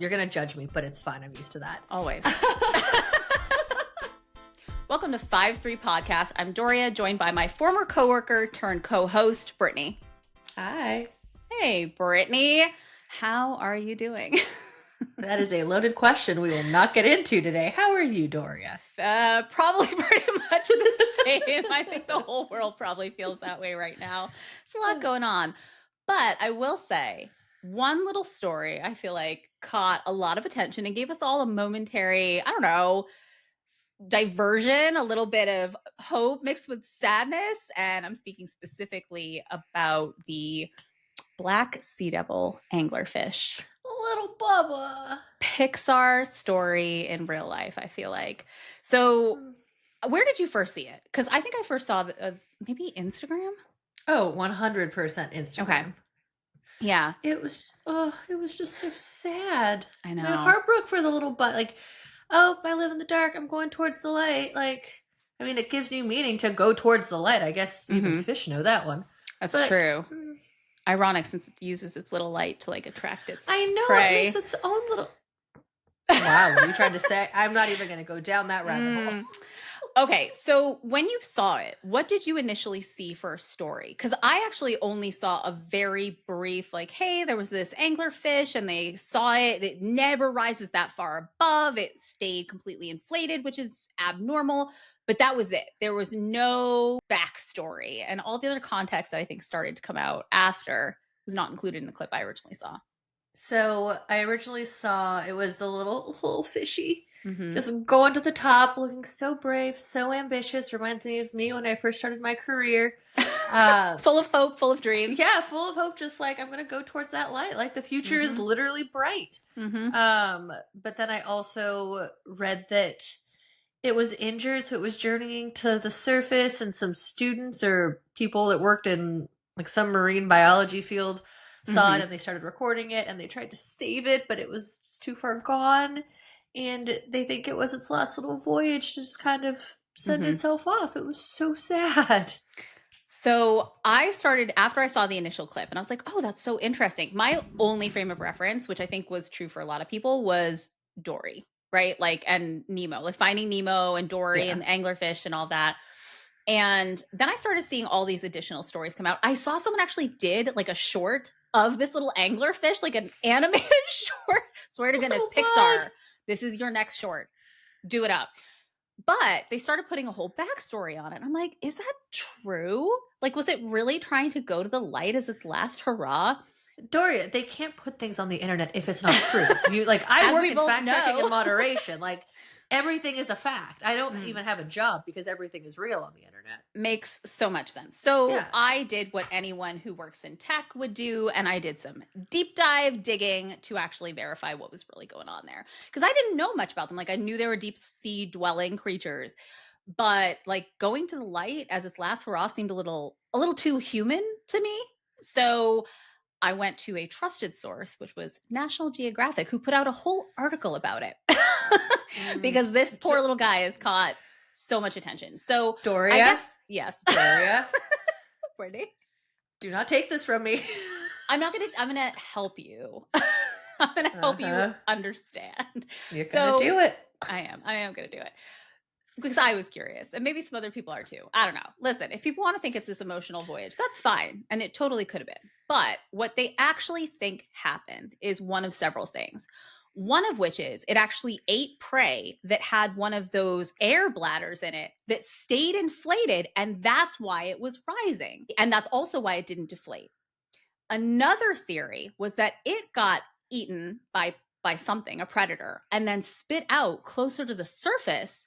You're going to judge me, but it's fine. I'm used to that. Always. Welcome to 5-3 Podcast. I'm Doria, joined by my former coworker turned co-host, Brittany. Hi. Hey, Brittany. How are you doing? That is a loaded question we will not get into today. How are you, Doria? Probably pretty much the same. I think the whole world probably feels that way right now. There's a lot going on. But I will say, one little story I feel like caught a lot of attention and gave us all a momentary, diversion, a little bit of hope mixed with sadness. And I'm speaking specifically about the black seadevil anglerfish. Little Bubba. Pixar story in real life, I feel like. So where did you first see it? Because I think I first saw maybe Instagram. Oh, 100% Instagram. Okay. Yeah. It was just so sad. I know. My heart broke for the little butt. Like, oh, I live in the dark. I'm going towards the light. Like, I mean, it gives new meaning to go towards the light. I guess even fish know that one. That's true. Ironic since it uses its little light to like attract its I know, prey. It makes its own little... Wow, what are you trying to say? I'm not even going to go down that rabbit hole. Okay, so when you saw it, what did you initially see for a story? Because I actually only saw a very brief, like, hey, there was this anglerfish and they saw it. It never rises that far above. It stayed completely inflated, which is abnormal. But that was it. There was no backstory. And all the other context that I think started to come out after was not included in the clip I originally saw. So I originally saw it was the little fishy. Just going to the top, looking so brave, so ambitious. Reminds me of me when I first started my career. Full of hope, full of dreams. Yeah, full of hope. Just like, I'm going to go towards that light. Like, the future is literally bright. But then I also read that it was injured, so it was journeying to the surface, and some students or people that worked in like some marine biology field saw it, and they started recording it, and they tried to save it, but it was just too far gone. And they think it was its last little voyage to just kind of send itself off. It was so sad. So I started after I saw the initial clip and I was like, oh, that's so interesting. My only frame of reference, which I think was true for a lot of people, was Dory, right? Like, and Nemo, like Finding Nemo and Dory and the anglerfish and all that. And then I started seeing all these additional stories come out. I saw someone actually did like a short of this little anglerfish, like an animated short. Swear to goodness, Pixar. This is your next short. Do it up. But they started putting a whole backstory on it. I'm like, is that true? Like, was it really trying to go to the light as its last hurrah? Doria, they can't put things on the internet if it's not true. You like, I work in fact checking and moderation. Like, everything is a fact. I don't even have a job because everything is real on the internet. Makes so much sense. So I did what anyone who works in tech would do, and I did some deep dive digging to actually verify what was really going on there. Because I didn't know much about them. Like, I knew they were deep sea dwelling creatures, but like going to the light as its last hurrah seemed a little too human to me. So I went to a trusted source, which was National Geographic, who put out a whole article about it. Because this poor little guy has caught so much attention. So Doria? I guess, yes. Doria? Brittany? Do not take this from me. I'm gonna help you. I'm gonna help you understand. You're gonna do it. I am gonna do it. Because I was curious, and maybe some other people are too. I don't know. Listen, if people want to think it's this emotional voyage, that's fine. And it totally could have been. But what they actually think happened is one of several things. One of which is it actually ate prey that had one of those air bladders in it that stayed inflated, and that's why it was rising. And that's also why it didn't deflate. Another theory was that it got eaten by something, a predator, and then spit out closer to the surface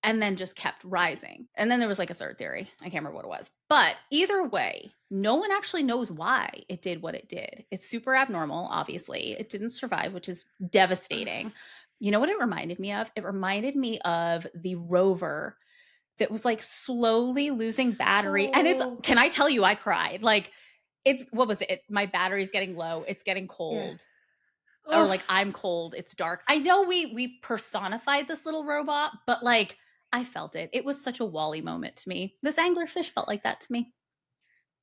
and then just kept rising. And then there was like a third theory. I can't remember what it was. But either way, no one actually knows why it did what it did. It's super abnormal, obviously. It didn't survive, which is devastating. You know what it reminded me of? It reminded me of the rover that was like slowly losing battery. And it's, can I tell you, I cried. Like, what was it? My battery's getting low. It's getting cold. Or like, I'm cold. It's dark. I know we personified this little robot, but like, I felt it. It was such a Wall-E moment to me. This anglerfish felt like that to me.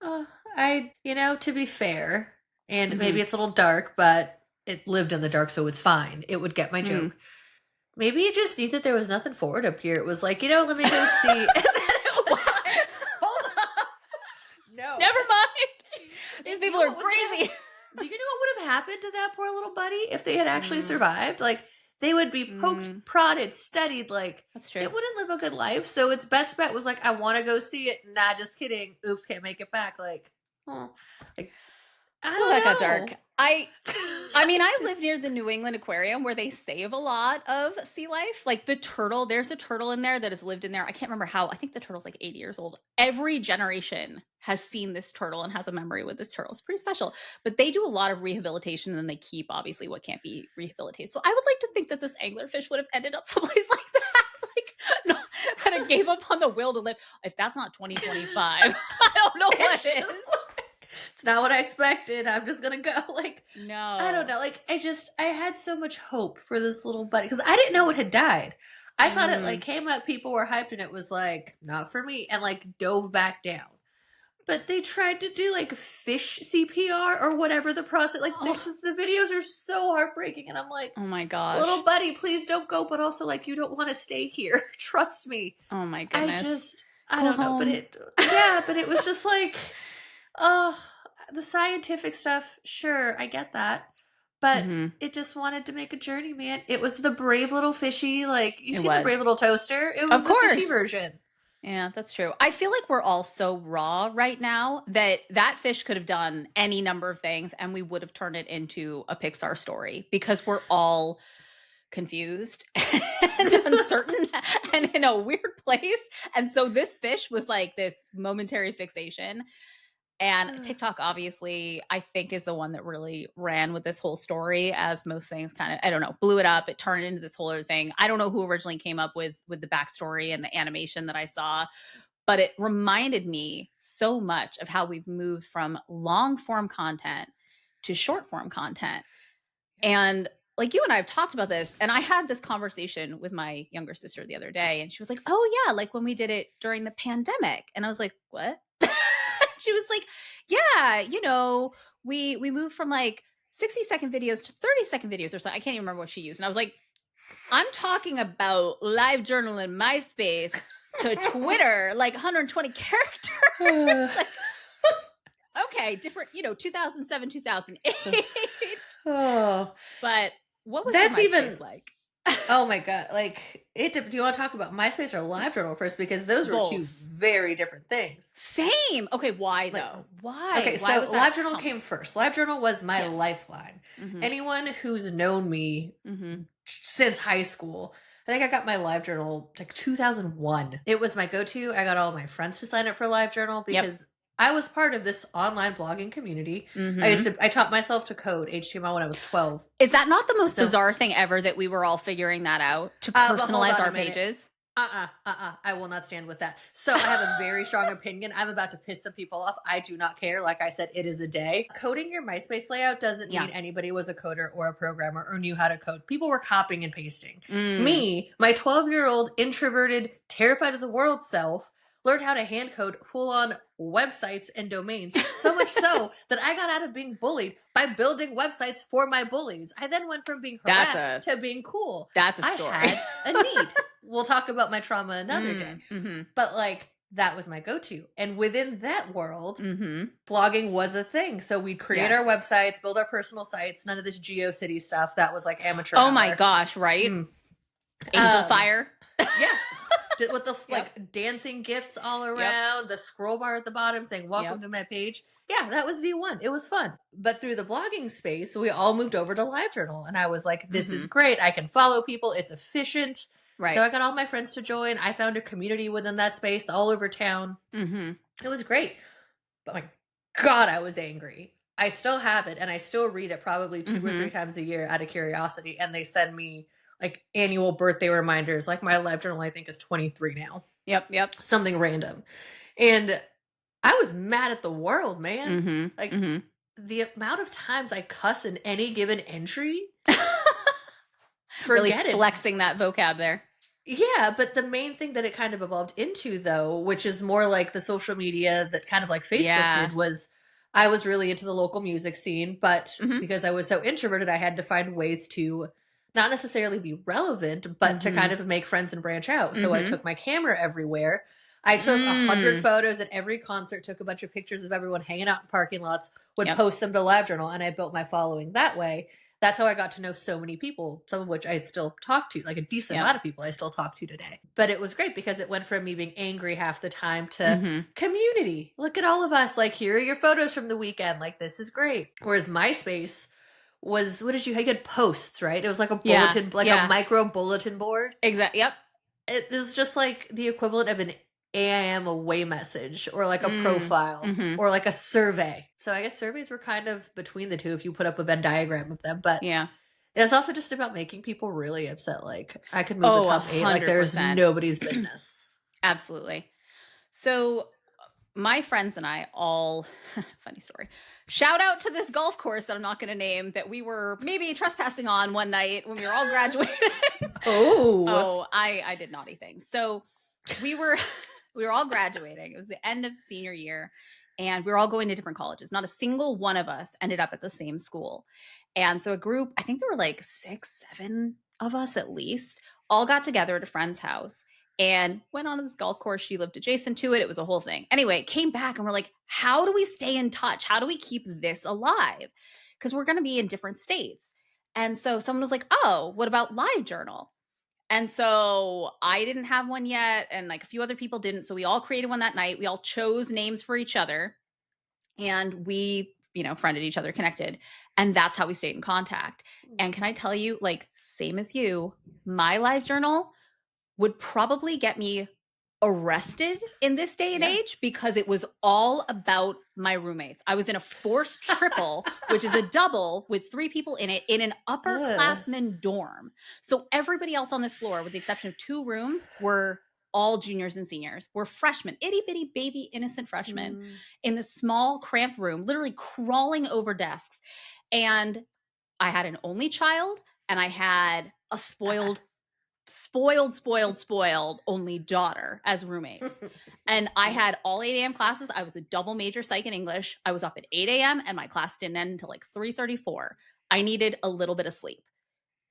To be fair, and maybe it's a little dark, but it lived in the dark, so it's fine. It would get my joke. Maybe it just knew that there was nothing for it up here. It was like, let me go see. And then it was like, hold on. No. Never mind. These people are crazy. Do you know what would have happened to that poor little buddy if they had actually survived? Like, they would be poked, prodded, studied. Like, that's true. It wouldn't live a good life. So its best bet was like, I want to go see it. Nah, just kidding. Oops, can't make it back. Like, I don't know. That got dark. I mean, I live near the New England Aquarium where they save a lot of sea life. Like the turtle, there's a turtle in there that has lived in there. I can't remember how. I think the turtle's like 80 years old. Every generation has seen this turtle and has a memory with this turtle. It's pretty special. But they do a lot of rehabilitation, and then they keep, obviously, what can't be rehabilitated. So I would like to think that this anglerfish would have ended up someplace like that. No, that it gave up on the will to live. If that's not 2025, I don't know what is. It's not what I expected. I'm just gonna go. Like, no, I don't know. Like, I had so much hope for this little buddy because I didn't know it had died. I thought it like came up, people were hyped, and it was like not for me, and like dove back down. But they tried to do like fish CPR or whatever the process. Like, the videos are so heartbreaking, and I'm like, oh my gosh, little buddy, please don't go. But also, like, you don't want to stay here. Trust me. Oh my goodness. I don't know, but it was just like. The scientific stuff, sure, I get that. But it just wanted to make a journey, man. It was the brave little fishy, like, you've seen the brave little toaster. It was the fishy version. Yeah, that's true. I feel like we're all so raw right now that fish could have done any number of things, and we would have turned it into a Pixar story because we're all confused and uncertain and in a weird place. And so this fish was like this momentary fixation. And TikTok, obviously, I think is the one that really ran with this whole story, as most things kind of, I don't know, blew it up. It turned into this whole other thing. I don't know who originally came up with the backstory and the animation that I saw, but it reminded me so much of how we've moved from long form content to short form content. And like you and I have talked about this, and I had this conversation with my younger sister the other day, and she was like, oh yeah, like when we did it during the pandemic. And I was like, what? She was like, yeah, we moved from like 60-second videos to 30-second videos or something. I can't even remember what she used. And I was like, I'm talking about live journal in Myspace to Twitter, like 120 characters. Like, okay, different, 2007, 2008. But what was that's MySpace even like? Oh my god! Like, do you want to talk about MySpace or LiveJournal first? Because those were two very different things. Same. Okay, why though? Why? Okay, why so LiveJournal came first. LiveJournal was my lifeline. Anyone who's known me since high school, I think I got my LiveJournal like 2001. It was my go-to. I got all my friends to sign up for LiveJournal because I was part of this online blogging community. I taught myself to code HTML when I was 12. Is that not the most bizarre thing ever that we were all figuring that out to personalize our pages? I will not stand with that. So I have a very strong opinion. I'm about to piss some people off. I do not care. Like I said, it is a day. Coding your MySpace layout doesn't mean anybody was a coder or a programmer or knew how to code. People were copying and pasting. Me, my 12-year-old introverted, terrified of the world self, learned how to hand code full-on websites and domains, so much so that I got out of being bullied by building websites for my bullies. I then went from being harassed to being cool. That's a story. I had a need. We'll talk about my trauma another day. But like, that was my go-to. And within that world, blogging was a thing. So we'd create our websites, build our personal sites, none of this GeoCity stuff. That was like amateur hour. My gosh, right? Angel Fire. Yeah. With the like dancing gifs all around, the scroll bar at the bottom saying welcome to my page. Yeah, that was V1. It was fun. But through the blogging space, we all moved over to LiveJournal. And I was like, this is great. I can follow people. It's efficient. Right. So I got all my friends to join. I found a community within that space all over town. It was great. But my God, I was angry. I still have it. And I still read it probably 2 or 3 times a year out of curiosity. And they send me like annual birthday reminders. Like my LiveJournal, I think, is 23 now. Yep. Something random. And I was mad at the world, man. The amount of times I cuss in any given entry. Really flexing that vocab there. Yeah, but the main thing that it kind of evolved into, though, which is more like the social media that kind of like Facebook did, was I was really into the local music scene, but Mm-hmm. because I was so introverted, I had to find ways to not necessarily be relevant, but to kind of make friends and branch out. So I Mm-hmm. took my camera everywhere. I took 100 photos at every concert, took a bunch of pictures of everyone hanging out in parking lots, would Yep. post them to LiveJournal, and I built my following that way. That's how I got to know so many people, some of which I still talk to, like a decent amount of people I still talk to today. But it was great because it went from me being angry half the time to community. Look at all of us. Like, here are your photos from the weekend. Like, this is great. Whereas MySpace was, what did you had posts, right? It was like a bulletin, a micro bulletin board. Exactly. Yep. It was just like the equivalent of an AIM away message or like a profile or like a survey. So I guess surveys were kind of between the two if you put up a Venn diagram of them. But yeah, it's also just about making people really upset. Like, I could move the top 8. Like, there's 100%. nobody's business. Absolutely. So my friends and I all, funny story, shout out to this golf course that I'm not going to name that we were maybe trespassing on one night when we were all graduating. I did naughty things. So we were all graduating. It was the end of senior year and we were all going to different colleges. Not a single one of us ended up at the same school. And so a group, I think there were like 6, 7 of us at least, all got together at a friend's house and went on to this golf course. She lived adjacent to it. It was a whole thing. Anyway, came back and we're like, how do we stay in touch? How do we keep this alive? Because we're going to be in different states. And so someone was like, oh, what about LiveJournal? And so I didn't have one yet. And like a few other people didn't. So we all created one that night. We all chose names for each other. And we, friended each other, connected. And that's how we stayed in contact. And can I tell you, like, same as you, my LiveJournal would probably get me arrested in this day and age because it was all about my roommates. I was in a forced triple, which is a double with 3 people in it in an upperclassman dorm. So everybody else on this floor, with the exception of 2 rooms, were all juniors and seniors. We're freshmen, itty bitty baby innocent freshmen in this small cramped room, literally crawling over desks. And I had an only child and I had a spoiled only daughter as roommates. And I had all 8 a.m. classes. I was a double major psych and English. I was up at 8 a.m. and my class didn't end until like 3:34. I needed a little bit of sleep.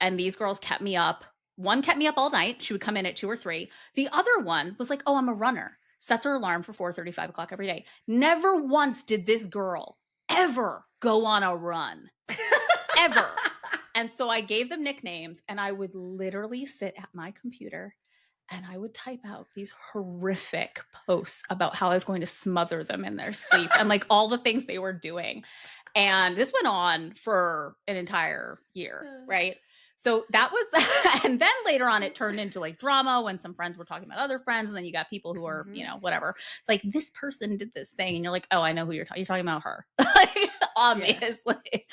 And these girls kept me up. One kept me up all night. She would come in at 2 or 3. The other one was like, oh, I'm a runner. Sets her alarm for 4:30, 5 o'clock every day. Never once did this girl ever go on a run. Ever. And so I gave them nicknames and I would literally sit at my computer and I would type out these horrific posts about how I was going to smother them in their sleep and like all the things they were doing. And this went on for an entire year, right? So that was that. And then later on, it turned into like drama when some friends were talking about other friends. And then you got people who are, whatever. It's like, this person did this thing. And you're like, oh, I know who you're talking about her. Like, obviously.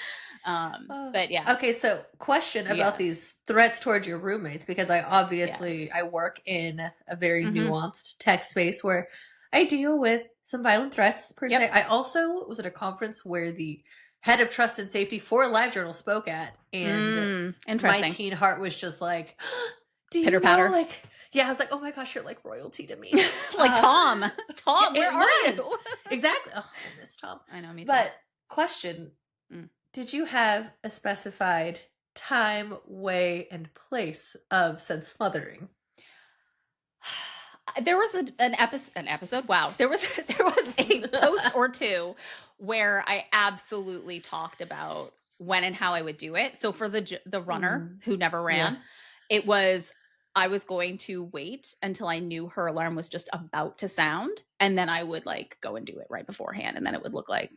But yeah. Okay, so question about these threats towards your roommates, because I obviously, I work in a very nuanced tech space where I deal with some violent threats per se. I also was at a conference where the head of trust and safety for LiveJournal spoke at, and my teen heart was just like, do you know, like, I was like, oh my gosh, you're like royalty to me. Like Tom, where are you? Exactly. Oh, I miss Tom. I know, me too. But question, did you have a specified time, way, and place of said smothering? There was an episode. Wow. There was a post or two where I absolutely talked about when and how I would do it. So for the runner who never ran, it was, I was going to wait until I knew her alarm was just about to sound. And then I would like go and do it right beforehand. And then it would look like,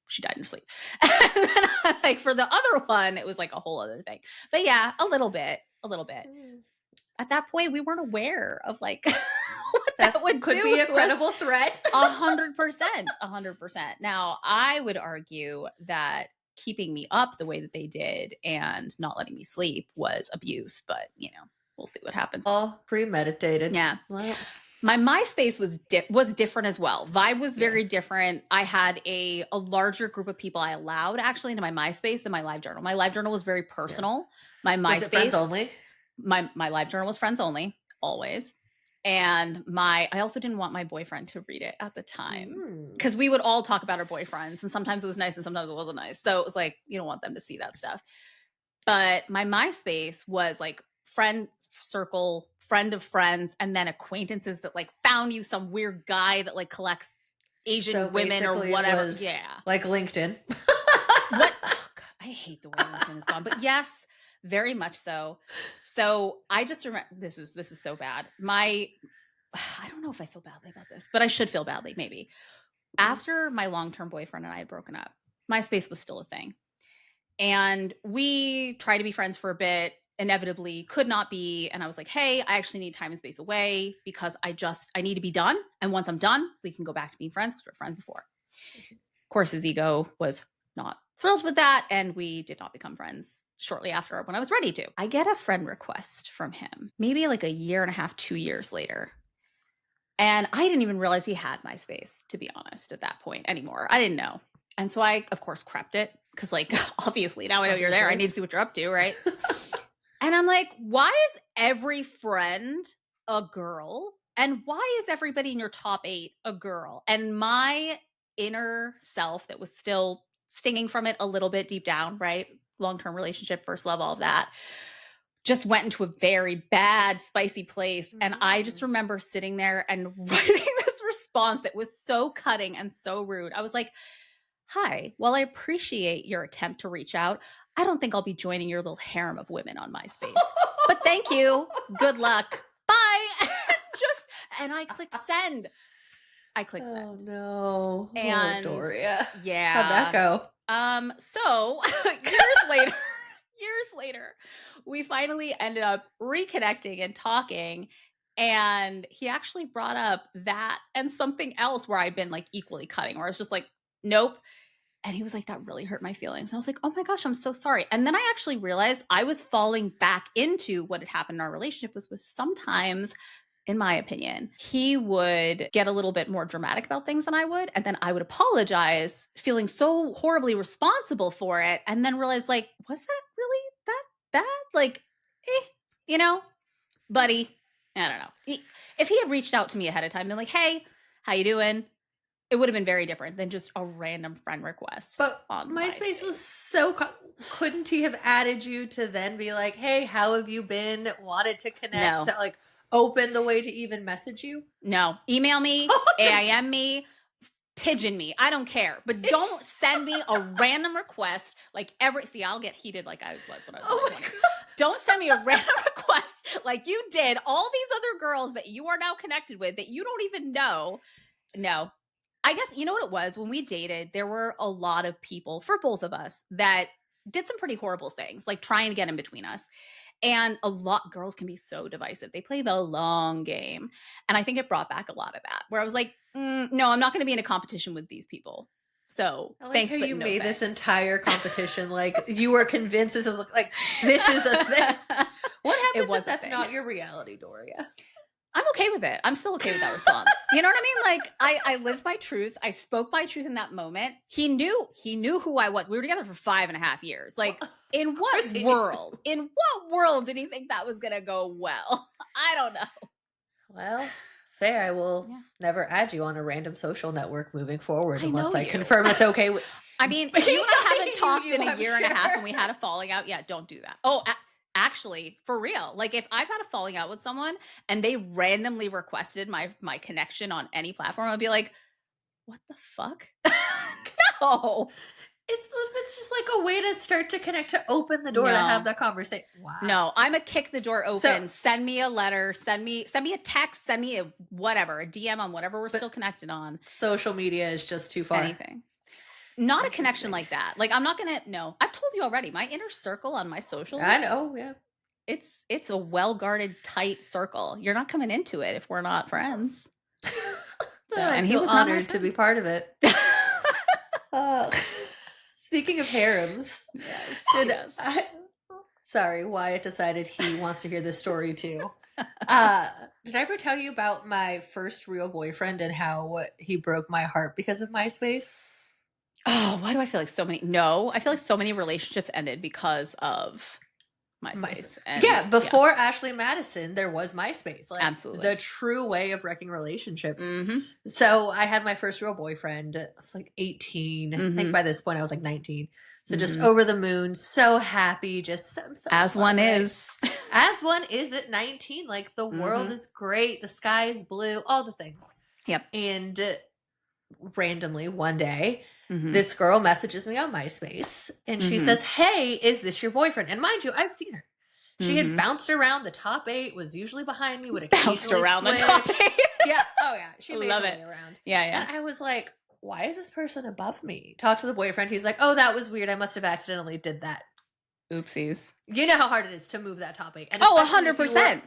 she died in her sleep. And then, like for the other one, it was like a whole other thing. But yeah, a little bit. At that point, we weren't aware of like what that could be a credible threat. 100%. Now, I would argue that keeping me up the way that they did and not letting me sleep was abuse, but we'll see what happens. All premeditated. Yeah. Well, my MySpace was different as well. Vibe was very different. I had a larger group of people I allowed actually into my MySpace than my LiveJournal. My LiveJournal was very personal. My MySpace was it friends only? My LiveJournal was friends only, always. And I also didn't want my boyfriend to read it at the time because we would all talk about our boyfriends, and sometimes it was nice and sometimes it wasn't nice. So it was like, you don't want them to see that stuff. But my MySpace was like friend circle, friend of friends, and then acquaintances that like found you some weird guy that like collects Asian women or whatever. Yeah. Like LinkedIn. What? Oh, God, I hate the way LinkedIn is gone. But yes, very much so. So I just remember, this is so bad. I don't know if I feel badly about this, but I should feel badly maybe. After my long-term boyfriend and I had broken up, MySpace was still a thing. And we tried to be friends for a bit, inevitably could not be. And I was like, hey, I actually need time and space away because I need to be done. And once I'm done, we can go back to being friends because we were friends before. Of course, his ego was not thrilled with that. And we did not become friends shortly after when I was ready to. I get a friend request from him, maybe like a year and a half, 2 years later. And I didn't even realize he had MySpace, to be honest, at that point anymore. I didn't know. And so I, of course, crept it because, like, obviously now I know you're there. I need to see what you're up to, right? And I'm like, why is every friend a girl? And why is everybody in your top 8 a girl? And my inner self that was still stinging from it a little bit deep down, right? Long-term relationship, first love, all of that, just went into a very bad, spicy place. And I just remember sitting there and writing this response that was so cutting and so rude. I was like, hi, while I appreciate your attempt to reach out, I don't think I'll be joining your little harem of women on MySpace. But thank you. Good luck. Bye. And I clicked send. Oh no. And Doria. Yeah. How'd that go? So years later, we finally ended up reconnecting and talking. And he actually brought up that and something else where I'd been like equally cutting, where I was just like, nope. And he was like, that really hurt my feelings. And I was like, oh my gosh, I'm so sorry. And then I actually realized I was falling back into what had happened in our relationship was sometimes, in my opinion, he would get a little bit more dramatic about things than I would. And then I would apologize, feeling so horribly responsible for it. And then realize, like, was that really that bad? Like, you know, buddy, I don't know. If he had reached out to me ahead of time and been like, hey, how you doing? It would have been very different than just a random friend request. But on MySpace was so... couldn't he have added you to then be like, hey, how have you been? Wanted to connect, to like open the way to even message you? No. Email me, AIM me, pigeon me. I don't care. But don't send me a random request like see, I'll get heated like I was when I was like 20. Don't send me a random request like you did all these other girls that you are now connected with that you don't even know. No. I guess, you know what it was? When we dated, there were a lot of people, for both of us, that did some pretty horrible things, like trying to get in between us. And girls can be so divisive. They play the long game. And I think it brought back a lot of that, where I was like, no, I'm not going to be in a competition with these people. So I like thanks, how but you no made thanks. this entire competition like you were convinced this is like this is a thing. What happens if that's not your reality, Doria? I'm okay with it. I'm still okay with that response. You know what I mean? Like I lived my truth. I spoke my truth in that moment. He knew who I was. We were together for 5.5 years. Like, in what world? In what world did he think that was gonna go well? I don't know. Well, fair. I will never add you on a random social network moving forward unless I confirm it's okay with... I mean, if you and I haven't talked in a year and a half and we had a falling out, don't do that. Oh, actually, for real, like if I've had a falling out with someone and they randomly requested my connection on any platform, I'd be like, what the fuck? No. It's just like a way to start to connect, to open the door to have that conversation. Wow. No, I'm a kick the door open. Send me a letter, send me a text, send me a whatever, a DM on whatever we're still connected on. Social media is just too far. Anything. Not a connection like that. Like, I'm not gonna. No, I've told you already. My inner circle on my socials. I know. Yeah, it's a well guarded, tight circle. You're not coming into it if we're not friends. And he was honored to be part of it. Speaking of harems, yes. Sorry, Wyatt decided he wants to hear this story too. Did I ever tell you about my first real boyfriend and how he broke my heart because of MySpace? Oh, why do I feel like so many? No, I feel like so many relationships ended because of MySpace. And, before Ashley Madison, there was MySpace. Like, absolutely. The true way of wrecking relationships. So I had my first real boyfriend. I was like 18. I think by this point I was like 19. So just over the moon, so happy, just so as one is. As one is at 19. Like, the world is great. The sky is blue. All the things. Yep. And randomly one day, this girl messages me on MySpace and she says, "Hey, is this your boyfriend?" And mind you, I've seen her. She had bounced around the top 8, was usually behind me, would occasionally bounced around switch. The top 8. Yeah. Oh yeah. She made her Love way it. around. Yeah. And I was like, why is this person above me? Talk to the boyfriend. He's like, "Oh, that was weird. I must have accidentally did that." Oopsies. You know how hard it is to move that top 8. And 100%.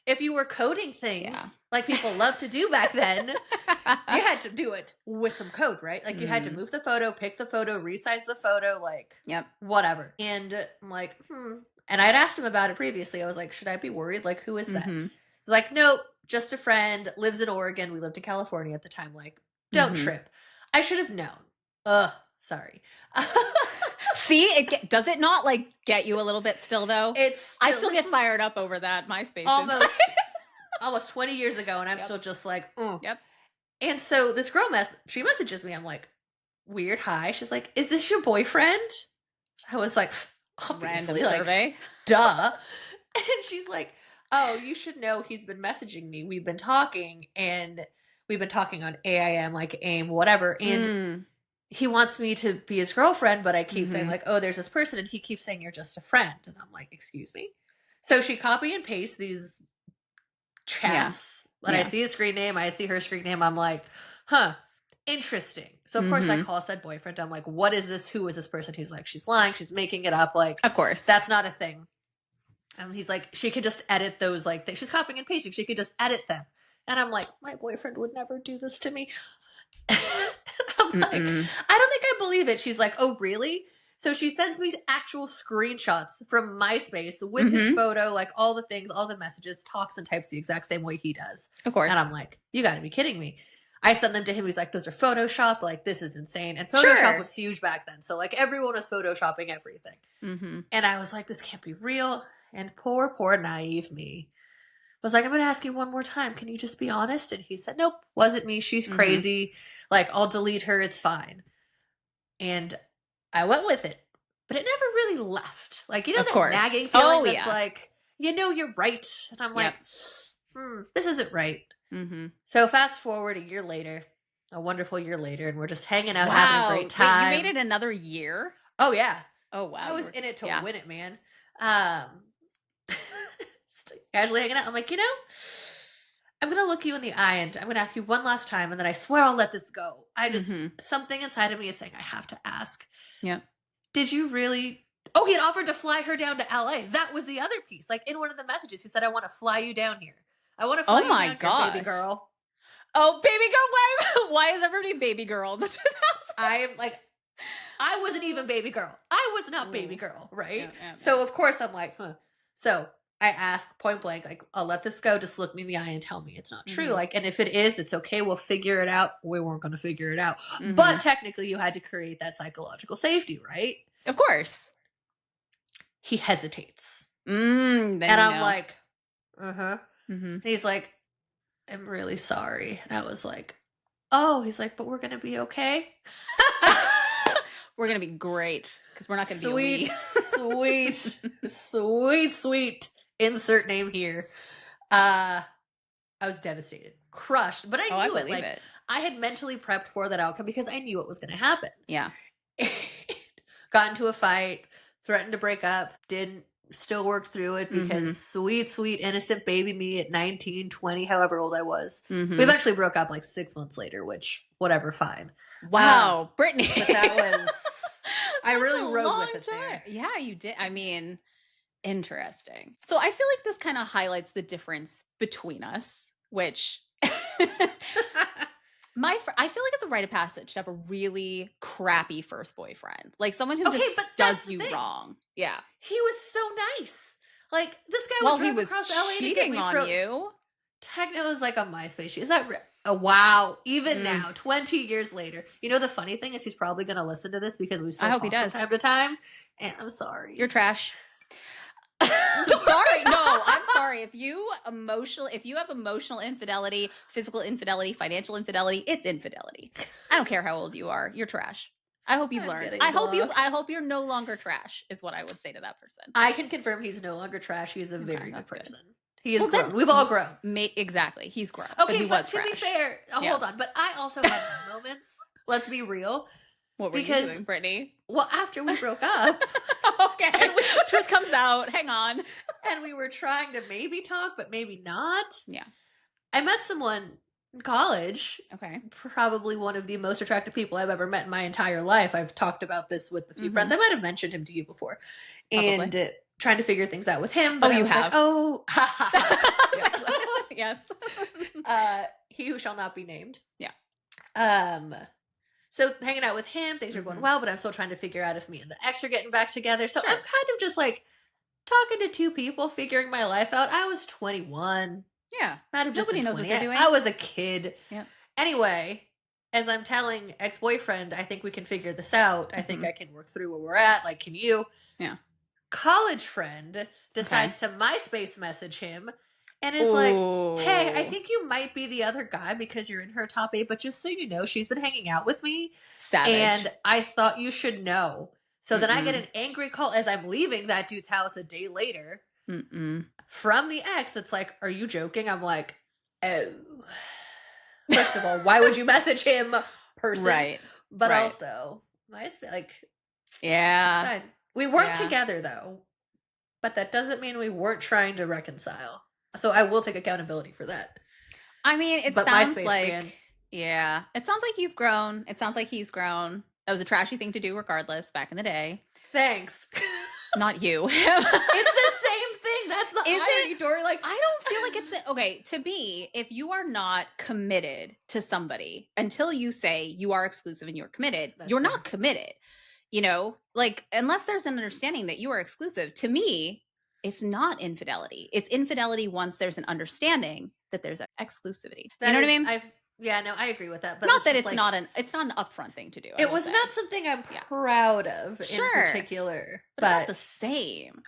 If you were coding things like people love to do back then, you had to do it with some code, right? Like, you had to move the photo, pick the photo, resize the photo, like, whatever. And I'm like, And I had asked him about it previously. I was like, should I be worried? Like, who is that? He's like, nope, just a friend, lives in Oregon. We lived in California at the time. Like, don't trip. I should have known. Sorry. See, does it not like get you a little bit still though? I still get fired up over that MySpace. Almost 20 years ago, and I'm still just like, Yep. And so this girl she messages me. I'm like, weird. Hi. She's like, "Is this your boyfriend?" I was like, obviously, random survey. Duh. And she's like, "Oh, you should know he's been messaging me. We've been talking, and we've been talking on AIM, like AIM, whatever, and." He wants me to be his girlfriend, but I keep saying like, "Oh, there's this person," and he keeps saying, "You're just a friend." And I'm like, "Excuse me?" So she copy and paste these chats. And I see his screen name, I see her screen name. I'm like, interesting. So of course I call said boyfriend. I'm like, "What is this? Who is this person?" He's like, "She's lying. She's making it up." Like, of course, that's not a thing. He's like, "She could just edit those like things. She's copying and pasting. She could just edit them." And I'm like, "My boyfriend would never do this to me." I'm like, I don't think I believe it. She's like, "Oh, really?" So she sends me actual screenshots from MySpace with his photo, like all the things, all the messages, talks and types the exact same way he does. Of course. And I'm like, you gotta be kidding me. I send them to him. He's like, "Those are Photoshop. Like, this is insane." And Photoshop was huge back then. So like everyone was Photoshopping everything. And I was like, this can't be real. And poor naive me was like, "I'm going to ask you one more time. Can you just be honest?" And he said, "Nope, wasn't me. She's crazy. Like, I'll delete her. It's fine." And I went with it. But it never really left. Like, you know, that nagging feeling that's like, you know, you're right. And I'm like, this isn't right. So fast forward a year later, a wonderful year later, and we're just hanging out, having a great time. Wait, you made it another year? Oh, yeah. Oh, wow. I was in it to win it, man. Casually hanging out. I'm like, you know, I'm going to look you in the eye and I'm going to ask you one last time, and then I swear I'll let this go. I just, something inside of me is saying, I have to ask. Yeah. Did you really? Oh, he had offered to fly her down to LA. That was the other piece. Like, in one of the messages, he said, "I want to fly you down here. I want to fly you down here, baby girl." Oh, baby girl. Why is everybody baby girl in the 2000s? I am like, I wasn't even baby girl. I was not baby girl, right? So, of course, I'm like, So I ask point blank, like, "I'll let this go. Just look me in the eye and tell me it's not true." Like, and if it is, it's okay. We'll figure it out. We weren't going to figure it out. But technically, you had to create that psychological safety, right? Of course. He hesitates. And I'm like, And he's like, "I'm really sorry." And I was like, "Oh," he's like, "But we're going to be okay." We're going to be great because we're not going to be sweet. Insert name here. I was devastated, crushed, but I knew it. Like, I had mentally prepped for that outcome because I knew it was going to happen. Yeah. Got into a fight, threatened to break up, didn't, still worked through it because sweet, innocent baby me at 19, 20, however old I was. We eventually broke up like 6 months later, which, whatever, fine. Wow, Brittany. But that was, I really rode with it there. Yeah, you did. I mean, interesting. So I feel like this kind of highlights the difference between us, which I feel like it's a rite of passage to have a really crappy first boyfriend. Like someone who just does you wrong. Yeah. He was so nice. Like, this guy would drive across LA to get me on you. It was like on MySpace. Is that wow. Even now, 20 years later. You know, the funny thing is he's probably going to listen to this because we still talk from time to time. And I'm sorry. You're trash. Sorry, no, I'm sorry. If you have emotional infidelity, physical infidelity, financial infidelity, it's infidelity. I don't care how old you are. You're trash. I hope you've learned. I hope you're no longer trash, is what I would say to that person. I can confirm he's no longer trash. He's a very good person. Good. He is grown. We've all grown. Exactly. He's grown. Okay, but to be fair, hold on. But I also had moments. Let's be real. What were you doing, Brittany? Well, after we broke up. Okay. Truth comes out. Hang on. And we were trying to maybe talk, but maybe not. Yeah. I met someone in college. Okay. Probably one of the most attractive people I've ever met in my entire life. I've talked about this with a few friends. I might have mentioned him to you before. Probably. And trying to figure things out with him. But you have? Yes. He who shall not be named. Yeah. So hanging out with him, things are going well, but I'm still trying to figure out if me and the ex are getting back together. So I'm kind of just like talking to two people, figuring my life out. I was 21. Yeah. Might have just Nobody knows what they're doing. I was a kid. Yeah. Anyway, as I'm telling ex-boyfriend, I think we can figure this out. I think I can work through where we're at. Like, can you? Yeah. College friend decides to Myspace message him and is like, hey, I think you might be the other guy because you're in her top 8, but just so you know, she's been hanging out with me. Savage. And I thought you should know. So then I get an angry call as I'm leaving that dude's house a day later from the ex that's like, are you joking? I'm like, oh. First of all, why would you message him, person? Right. But also, like, yeah. It's fine. We weren't together, though. But that doesn't mean we weren't trying to reconcile. So I will take accountability for that. I mean, it sounds like... Yeah. It sounds like you've grown. It sounds like he's grown. That was a trashy thing to do regardless back in the day. Thanks. Not you. It's the same thing. That's the irony, Dory. Like, I don't feel like it's... Okay, to me, if you are not committed to somebody until you say you are exclusive and you're committed, you're not committed. You know, like, unless there's an understanding that you are exclusive, to me, it's not infidelity. It's infidelity once there's an understanding that there's an exclusivity. You know what I mean? I agree with that. But not that it's not an upfront thing to do. It was not something I'm proud of in particular. But it's not the same.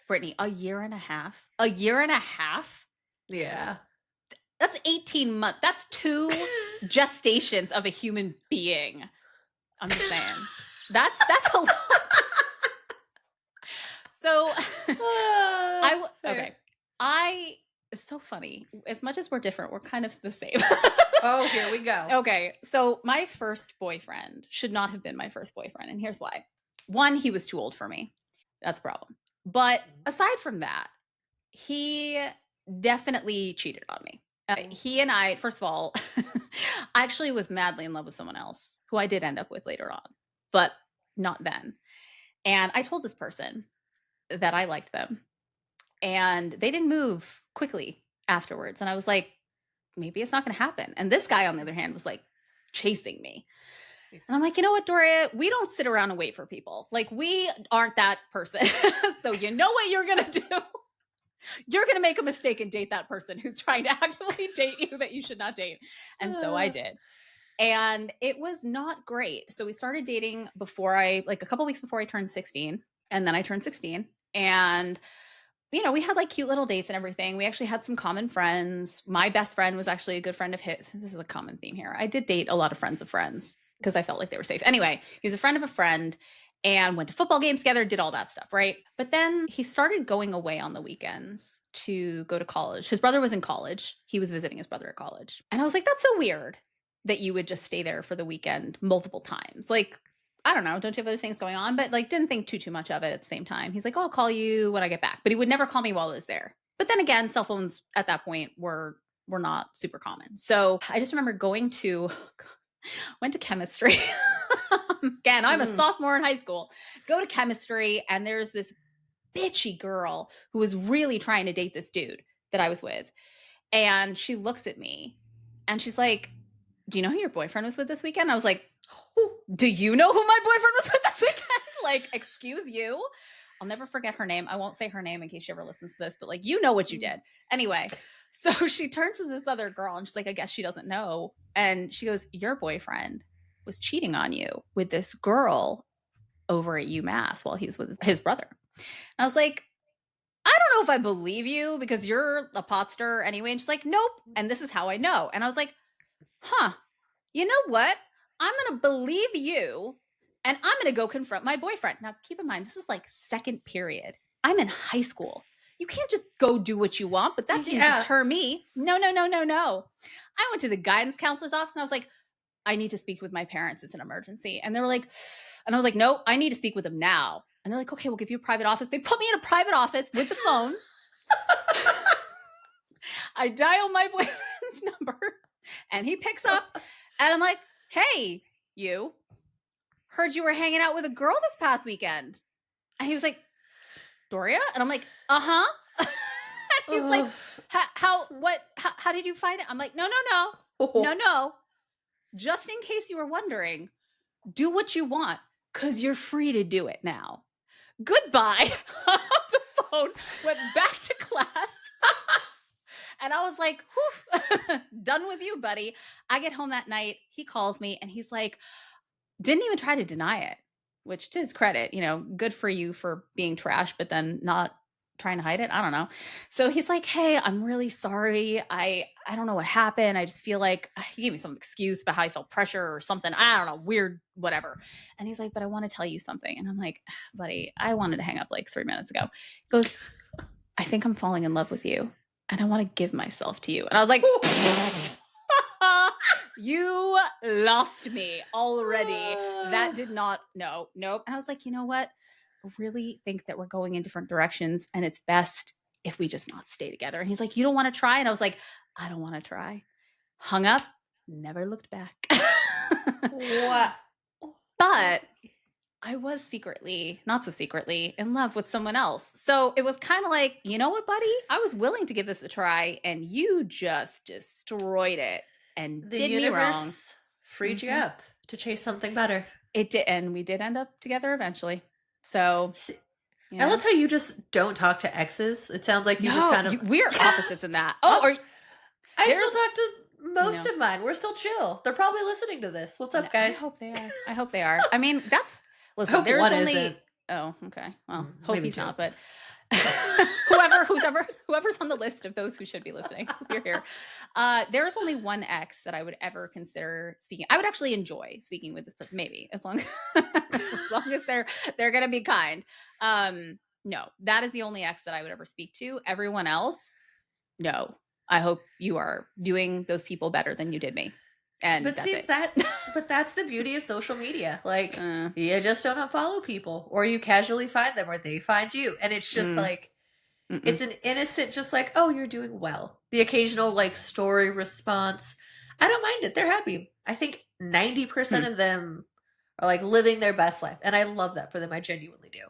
Brittany, a year and a half? A year and a half? Yeah. That's 18 months. That's 2 gestations of a human being. I'm just saying. That's a lot. So it's so funny. As much as we're different, we're kind of the same. Oh, here we go. Okay. So my first boyfriend should not have been my first boyfriend. And here's why. 1, he was too old for me. That's a problem. But aside from that, he definitely cheated on me. He and I, first of all, I actually was madly in love with someone else who I did end up with later on, but not then. And I told this person that I liked them, and they didn't move quickly afterwards. And I was like, maybe it's not going to happen. And this guy, on the other hand, was like chasing me. And I'm like, you know what, Doria, we don't sit around and wait for people. Like, we aren't that person. So you know what you're going to do? You're going to make a mistake and date that person who's trying to actively date you that you should not date. And so I did. And it was not great. So we started dating a couple weeks before I turned 16. And then I turned 16. And, you know, we had like cute little dates and everything. We actually had some common friends. My best friend was actually a good friend of his. This is a common theme here. I did date a lot of friends of friends because I felt like they were safe. Anyway, he was a friend of a friend and went to football games together, did all that stuff, right? But then he started going away on the weekends to go to college. His brother was in college. He was visiting his brother at college. And I was like, that's so weird that you would just stay there for the weekend multiple times. Like, I don't know, don't you have other things going on? But like, didn't think too much of it at the same time. He's like, oh, I'll call you when I get back. But he would never call me while I was there. But then again, cell phones at that point were not super common. So I just remember went to chemistry. Again, I'm a sophomore in high school. Go to chemistry, and there's this bitchy girl who was really trying to date this dude that I was with. And she looks at me and she's like, do you know who your boyfriend was with this weekend? I was like, do you know who my boyfriend was with this weekend? Like, excuse you? I'll never forget her name. I won't say her name in case she ever listens to this, but like, you know what you did. Anyway, so she turns to this other girl and she's like, I guess she doesn't know. And she goes, your boyfriend was cheating on you with this girl over at UMass while he was with his brother. And I was like, I don't know if I believe you because you're a pot stirrer anyway. And she's like, nope. And this is how I know. And I was like, huh, you know what? I'm going to believe you and I'm going to go confront my boyfriend. Now, keep in mind, this is like second period. I'm in high school. You can't just go do what you want, but that didn't deter me. No. I went to the guidance counselor's office and I was like, I need to speak with my parents. It's an emergency. And they were like, and I was like, no, I need to speak with them now. And they're like, okay, we'll give you a private office. They put me in a private office with the phone. I dial my boyfriend's number and he picks up and I'm like, hey, you heard you were hanging out with a girl this past weekend. And he was like, Doria? And I'm like, uh-huh. And he's like, how did you find it? I'm like, no. Just in case you were wondering, do what you want because you're free to do it now. Goodbye. Hung up the phone, went back to class. And I was like, done with you, buddy. I get home that night. He calls me and he's like, didn't even try to deny it, which to his credit, good for you for being trash, but then not trying to hide it. I don't know. So he's like, hey, I'm really sorry. I don't know what happened. I just feel like he gave me some excuse about how he felt pressure or something. I don't know, weird, whatever. And he's like, but I want to tell you something. And I'm like, buddy, I wanted to hang up like 3 minutes ago. He goes, I think I'm falling in love with you and I want to give myself to you. And I was like, you lost me already. That did not, nope. And I was like, you know what? I really think that we're going in different directions and it's best if we just not stay together. And he's like, you don't want to try? And I was like, I don't want to try. Hung up, never looked back. What? But I was secretly, not so secretly, in love with someone else. So it was kind of like, you know what, buddy? I was willing to give this a try and you just destroyed it and did me wrong. The universe freed you up to chase something better. It did. And we did end up together eventually. So I love how you just don't talk to exes. It sounds like you just kind of... We're opposites in that. I still talk to most of mine. We're still chill. They're probably listening to this. What's up, guys? I hope they are. I mean, listen, there's only... Isn't. Oh, okay. Well, hope he's not, but... whoever's on the list of those who should be listening, you're here. There's only one ex that I would ever consider speaking. I would actually enjoy speaking with this person, maybe as long as they're gonna be kind. No, that is the only ex that I would ever speak to. Everyone else, no. I hope you are doing those people better than you did me. And but that's see it. but that's the beauty of social media. Like you just don't unfollow people, or you casually find them, or they find you, and it's just like it's an innocent, just like, oh, you're doing well. The occasional like story response, I don't mind it. They're happy. I think 90% of them are like living their best life, and I love that for them. I genuinely do.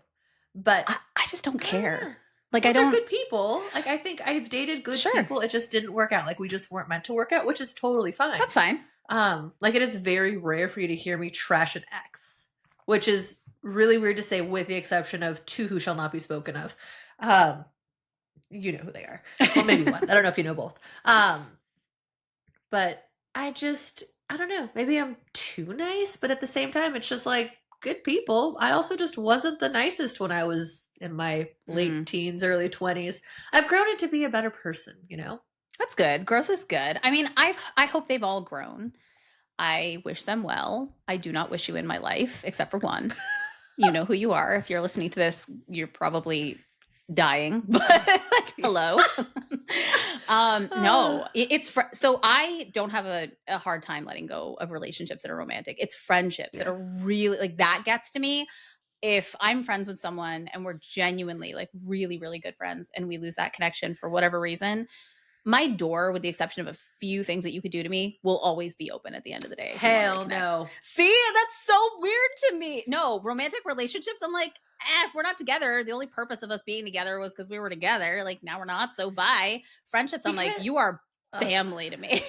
But I just don't care. Like well, they're good people. Like I think I've dated good people. It just didn't work out. Like we just weren't meant to work out, which is totally fine. That's fine. Like it is very rare for you to hear me trash an ex, which is really weird to say, with the exception of two who shall not be spoken of. You know who they are. Well, maybe one. I don't know if you know both. But I don't know. Maybe I'm too nice, but at the same time, it's just like good people. I also just wasn't the nicest when I was in my late teens, early 20s. I've grown into be a better person, That's good. Growth is good. I mean, I hope they've all grown. I wish them well. I do not wish you in my life, except for one. You know who you are. If you're listening to this, you're probably dying. But like, hello. No, so I don't have a hard time letting go of relationships that are romantic. It's friendships that are really like that gets to me. If I'm friends with someone and we're genuinely like really, really good friends and we lose that connection for whatever reason, my door, with the exception of a few things that you could do to me, will always be open at the end of the day. Hell no. See, that's so weird to me. No, romantic relationships, I'm like, if we're not together, the only purpose of us being together was because we were together. Like now we're not, so bye. Friendships, I'm like, you are family to me.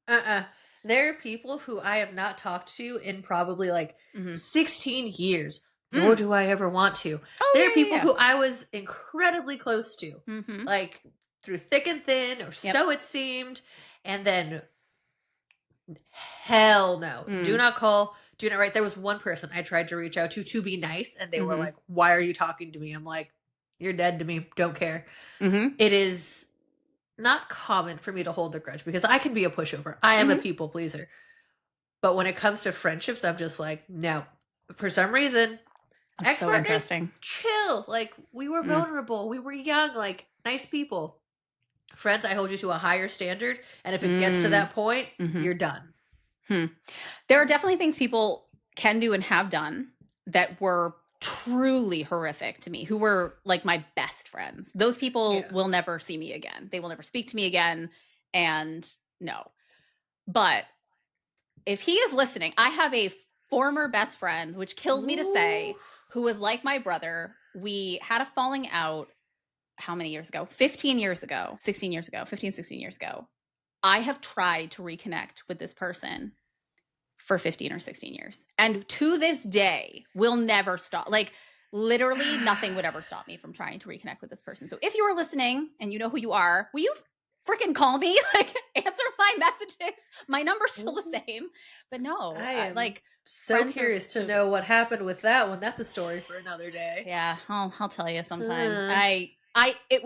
There are people who I have not talked to in probably like 16 years. Nor do I ever want to. There are people who I was incredibly close to. Like through thick and thin, or so it seemed. And then, hell no. Do not call, do not write. There was one person I tried to reach out to be nice, and they were like, why are you talking to me? I'm like, you're dead to me. Don't care. Mm-hmm. It is not common for me to hold a grudge because I can be a pushover. I am a people pleaser. But when it comes to friendships, I'm just like, no. For some reason, That's so ex-partners, interesting. chill. Like, we were vulnerable. We were young. Like, nice people. Friends, I hold you to a higher standard. And if it gets to that point, you're done. There are definitely things people can do and have done that were truly horrific to me, who were like my best friends. Those people will never see me again. They will never speak to me again. And no. But if he is listening, I have a former best friend, which kills me to say, who was like my brother. We had a falling out how many years ago? 15 years ago, 16 years ago, 15, 16 years ago. I have tried to reconnect with this person for 15 or 16 years. And to this day, will never stop. Like, literally nothing would ever stop me from trying to reconnect with this person. So if you are listening and you know who you are, will you freaking call me? Like, answer my messages. My number's still the same. But no, I am like, so curious to know what happened with that one. That's a story for another day. Yeah, I'll tell you sometime. It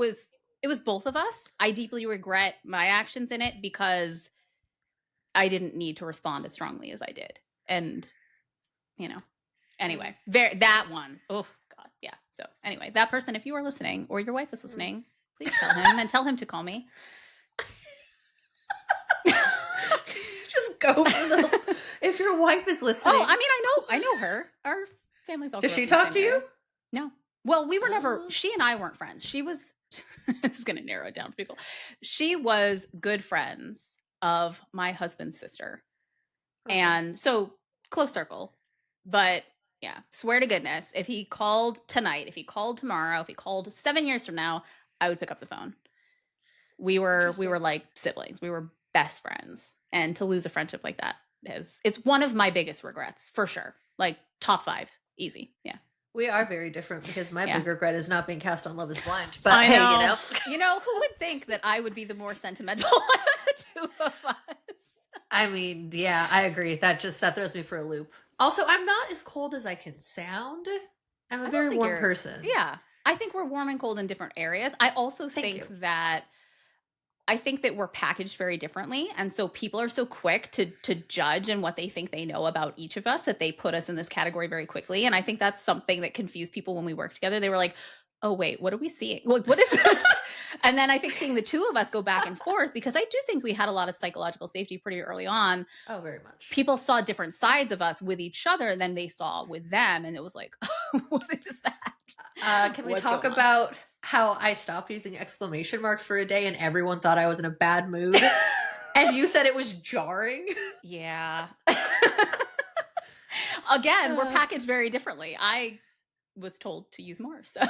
was both of us. I deeply regret my actions in it because I didn't need to respond as strongly as I did. And, anyway, that one. Oh, God. Yeah. So anyway, that person, if you are listening or your wife is listening, please tell him and tell him to call me. Just go for the... If your wife is listening. Oh, I mean, I know her. Our family's all... Does she talk to you? No. Well, we were never... She and I weren't friends. She was... This is going to narrow it down for people. She was good friends of my husband's sister. And so close circle. But yeah, swear to goodness, if he called tonight, if he called tomorrow, if he called 7 years from now, I would pick up the phone. We were like siblings. We were best friends. And to lose a friendship like that it's one of my biggest regrets, for sure. Like top 5, easy. Yeah. We are very different because my big regret is not being cast on Love is Blind. But I know. hey, you know, who would think that I would be the more sentimental of the two of us? I mean, yeah, I agree. That throws me for a loop. Also, I'm not as cold as I can sound. I'm a very warm person. Yeah. I think we're warm and cold in different areas. I also think that we're packaged very differently. And so people are so quick to judge and what they think they know about each of us that they put us in this category very quickly. And I think that's something that confused people when we worked together. They were like, oh, wait, what are we seeing? Like, what is this? And then I think seeing the two of us go back and forth, because I do think we had a lot of psychological safety pretty early on. Oh, very much. People saw different sides of us with each other than they saw with them. And it was like, what is that? Can we talk about how I stopped using exclamation marks for a day and everyone thought I was in a bad mood? And you said it was jarring? Yeah. Again, we're packaged very differently. I was told to use more, so...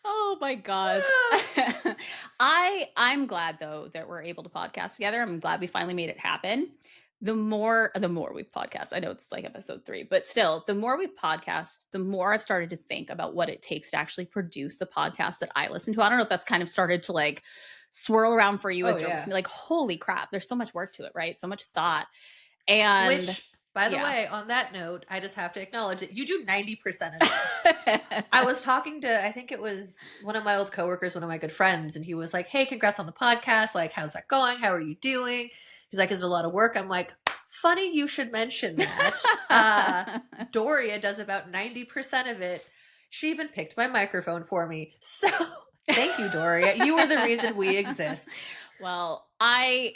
Oh my gosh. I'm glad though that we're able to podcast together. I'm glad we finally made it happen. The more we podcast, I know it's like episode 3, but still, the more we podcast, the more I've started to think about what it takes to actually produce the podcast that I listen to. I don't know if that's kind of started to like swirl around for you as you're listening. Like, holy crap, there's so much work to it, right? So much thought. And which, by the way, on that note, I just have to acknowledge that you do 90% of this. I was talking to, I think it was one of my old coworkers, one of my good friends, and he was like, hey, congrats on the podcast. Like, how's that going? How are you doing? He's like, it's a lot of work. I'm like, funny you should mention that. Doria does about 90% of it. She even picked my microphone for me. So thank you, Doria. You are the reason we exist. Well, I